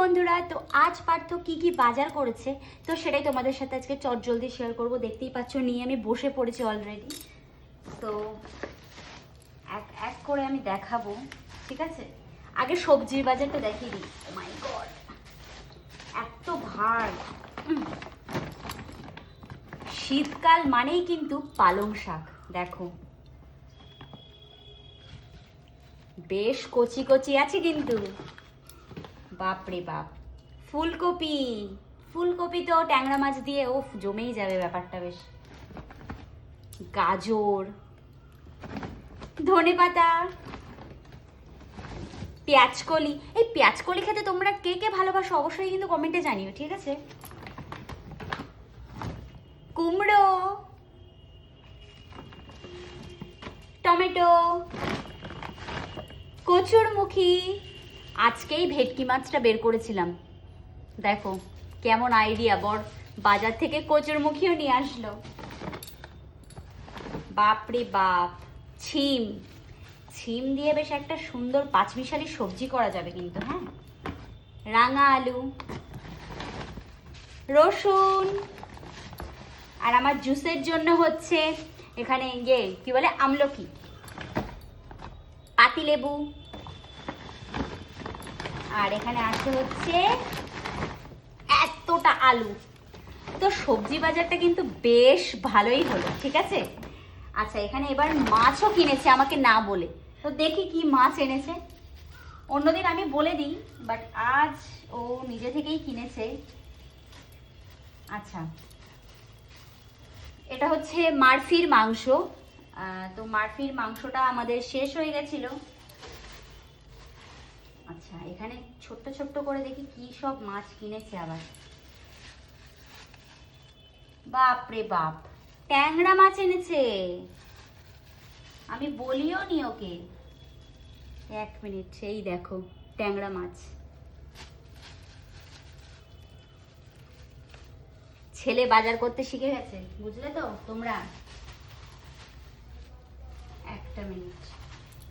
বন্ধুরা, তো আজ পার্থ কি কি বাজার করেছে তো সেটাই তোমাদের সাথে আজকে চটজলদি শেয়ার করব। দেখতেই পাচ্ছ নিয়ে আমি বসে পড়েছি অলরেডি। তো এক এক করে আমি দেখাবো, ঠিক আছে? আগে সবজির বাজারটা দেখিয়ে দিই। ও মাই গড, এত ভার! শীতকাল মানেই কিন্তু পালং শাক। দেখো বেশ কচি কচি আছে কিন্তু, বাপরে বাপ। ফুলকপি, ফুলকপি তো ট্যাংরা মাছ দিয়ে ও জমেই যাবে ব্যাপারটা বেশ। গাজর, ধনেপাতা, পেঁয়াজকলি। এই পেঁয়াজকলি খেতে তোমরা কে কে ভালোবাসো অবশ্যই কিন্তু কমেন্টে জানিও, ঠিক আছে? কুমড়ো, টমেটো, কচুরমুখী। আজকেই ভেটকি মাছটা বের করেছিলাম, দেখো কেমন আইডিয়া, বর বাজার থেকে কচুরমুখীও নিয়ে আসলো। বাপরে বাপ। ছিম, ছিম দিয়ে বেশ একটা সুন্দর পাঁচমিশালি সবজি করা যাবে কিন্তু। হ্যাঁ, রাঙা আলু, রসুন, আর আমার জুসের জন্য হচ্ছে এখানে কি বলে আমলকি, পাতিলেবু, আর এখানে আছে হচ্ছে এতটা আলু। তো সবজি বাজারটা কিন্তু বেশ ভালোই হলো, ঠিক আছে? আচ্ছা, এখানে এবার মাছও কিনেছে আমাকে না বলে। তো দেখি কি মাছ এনেছে। অন্যদিন আমি বলে দিই, বাট আজ ও নিজে থেকেই কিনেছে। আচ্ছা, এটা হচ্ছে মারফির মাংস। তো মারফির মাংসটা আমাদের শেষ হয়ে গেছিল। আচ্ছা, এখানে ছোট্ট ছোট্ট করে দেখি কি সব মাছ কিনেছে আবার। বাপরে বাপ, ট্যাংরা মাছ এনেছে। আমি বলিও নি ওকে। এক মিনিট, এই দেখো ট্যাংরা মাছ। ছেলে বাজার করতে শিখে গেছে, বুঝলে তো তোমরা। একটা মিনিট,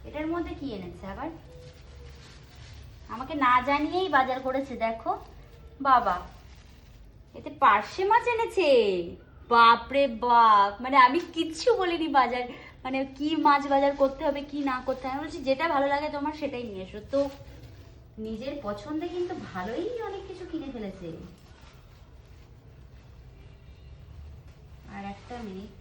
এটার মধ্যে কি এনেছে আবার? আমাকে না জানিয়েই বাজার করেছে, দেখো বাবা। এতে পার্শে মাছ এনেছে। বাপরে বাপ, মানে আমি কিচ্ছু বলিনি বাজার, মানে কি মাছ বাজার করতে হবে কি না করতে হবে। আমি বলছি যেটা ভালো লাগে তোমার সেটাই নিয়ে এসো। তো নিজের পছন্দে কিন্তু ভালোই অনেক কিছু কিনে ফেলেছে। আর একটা মিনিট,